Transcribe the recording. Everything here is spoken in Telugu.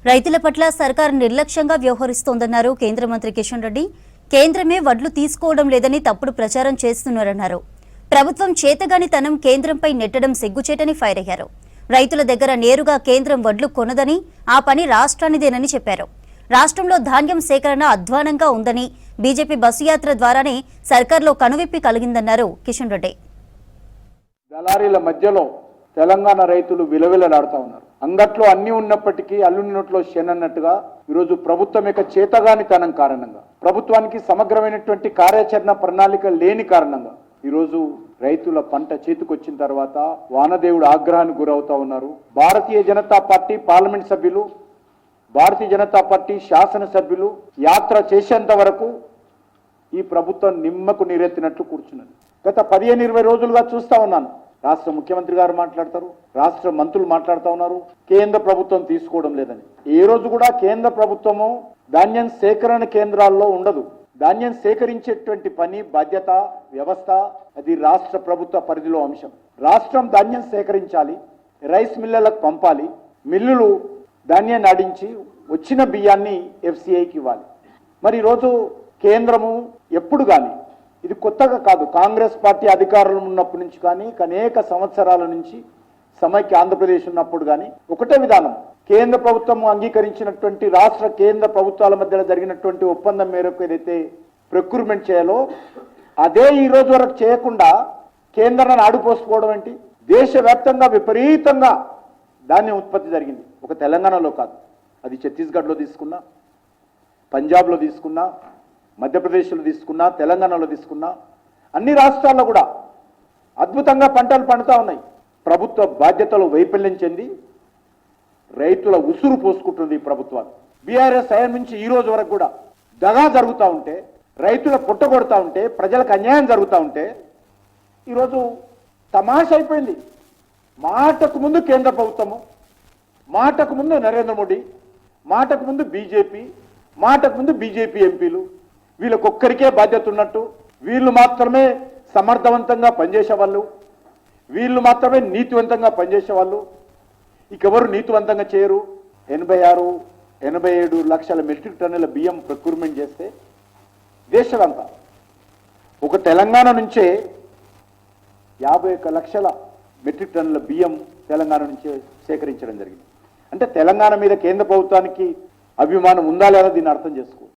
రైతుల పట్ల సర్కారు నిర్లక్ష్యంగా వ్యవహరిస్తోందన్నారు కేంద్ర మంత్రి కిషన్ రెడ్డి. కేంద్రమే వడ్లు తీసుకోవడం లేదని తప్పుడు ప్రచారం చేస్తున్నారన్నారు. ప్రభుత్వం చేతగానితనం కేంద్రంపై నెట్టడం సిగ్గుచేటని ఫైర్ అయ్యారు. రైతుల దగ్గర నేరుగా కేంద్రం వడ్లు కొనదని, ఆ పని రాష్ట్రానిదేనని చెప్పారు. రాష్ట్రంలో ధాన్యం సేకరణ అధ్వానంగా ఉందని, బీజేపీ బస్సు యాత్ర ద్వారానే సర్కార్లో కనువిప్పి కలిగిందన్నారు కిషన్ రెడ్డి. దళారీల మధ్యలో తెలంగాణ రైతులు విలవిలలాడుతూ ఉన్నారు. అంగట్లో అన్ని ఉన్నప్పటికీ అల్లున్నట్లో శనన్నట్టుగా ఈరోజు ప్రభుత్వం యొక్క చేతగానితనం కారణంగా, ప్రభుత్వానికి సమగ్రమైనటువంటి కార్యాచరణ ప్రణాళిక లేని కారణంగా ఈరోజు రైతుల పంట చేతికొచ్చిన తర్వాత వానదేవుడు ఆగ్రహానికి గురవుతా ఉన్నారు. భారతీయ జనతా పార్టీ పార్లమెంట్ సభ్యులు, భారతీయ జనతా పార్టీ శాసనసభ్యులు యాత్ర చేసేంత వరకు ఈ ప్రభుత్వం నిమ్మకు నీరెత్తినట్లు కూర్చున్నది. గత 15-20 రోజులుగా చూస్తా ఉన్నాను. రాష్ట్ర ముఖ్యమంత్రి గారు మాట్లాడతారు, రాష్ట్ర మంత్రులు మాట్లాడుతూ ఉన్నారు, కేంద్ర ప్రభుత్వం తీసుకోవడం లేదని. ఏ రోజు కూడా కేంద్ర ప్రభుత్వము ధాన్యం సేకరణ కేంద్రాల్లో ఉండదు. ధాన్యం సేకరించేటువంటి పని, బాధ్యత, వ్యవస్థ అది రాష్ట్ర ప్రభుత్వ పరిధిలో అంశం. రాష్ట్రం ధాన్యం సేకరించాలి, రైస్ మిల్లలకు పంపాలి, మిల్లులు ధాన్యాన్ని ఆడించి వచ్చిన బియ్యాన్ని FCIకి ఇవ్వాలి. మరి ఈరోజు కేంద్రము ఎప్పుడు కానీ, ఇది కొత్తగా కాదు, కాంగ్రెస్ పార్టీ అధికారంలో ఉన్నప్పటి నుంచి కానీ, అనేక సంవత్సరాల నుంచి సమైక్య ఆంధ్రప్రదేశ్ ఉన్నప్పుడు కానీ ఒకటే విధానం. కేంద్ర ప్రభుత్వం అంగీకరించినటువంటి రాష్ట్ర కేంద్ర ప్రభుత్వాల మధ్య జరిగినటువంటి ఒప్పందం మేరకు ఏదైతే ప్రొక్యూర్మెంట్ చేయాలో అదే ఈ రోజు వరకు చేయకుండా కేంద్రాన్ని ఆడిపోసుకోవడం ఏంటి? దేశవ్యాప్తంగా విపరీతంగా ధాన్యం ఉత్పత్తి జరిగింది. ఒక తెలంగాణలో కాదు, అది ఛత్తీస్గఢ్లో తీసుకున్నా, పంజాబ్లో తీసుకున్నా, మధ్యప్రదేశ్లో తీసుకున్నా, తెలంగాణలో తీసుకున్నా, అన్ని రాష్ట్రాల్లో కూడా అద్భుతంగా పంటలు పండుతూ ఉన్నాయి. ప్రభుత్వ బాధ్యతలు వైఫల్యం చెంది రైతుల ఉసురు పోసుకుంటుంది ఈ ప్రభుత్వాలు. బీఆర్ఎస్ హయాం నుంచి ఈ రోజు వరకు కూడా దగా జరుగుతూ ఉంటే, రైతుల పుట్టగొడతా ఉంటే, ప్రజలకు అన్యాయం జరుగుతూ ఉంటే ఈరోజు తమాష అయిపోయింది. మాటకు ముందు కేంద్ర ప్రభుత్వము, మాటకు ముందు నరేంద్ర మోడీ, మాటకు ముందు బీజేపీ, మాటకు ముందు బీజేపీ ఎంపీలు, వీళ్ళకొక్కరికే బాధ్యత ఉన్నట్టు, వీళ్ళు మాత్రమే సమర్థవంతంగా పనిచేసేవాళ్ళు, వీళ్ళు మాత్రమే నీతివంతంగా పనిచేసేవాళ్ళు. ఇకెవరు నీతివంతంగా చేయరు. 86-87 లక్షల మెట్రిక్ టన్నుల బియ్యం ప్రొక్యూర్మెంట్ చేస్తే దేశమంతా ఒక తెలంగాణ నుంచే 51 లక్షల మెట్రిక్ టన్నుల బియ్యం తెలంగాణ నుంచే సేకరించడం జరిగింది. అంటే తెలంగాణ మీద కేంద్ర ప్రభుత్వానికి అభిమానం ఉందా లేదా దీన్ని అర్థం చేసుకో.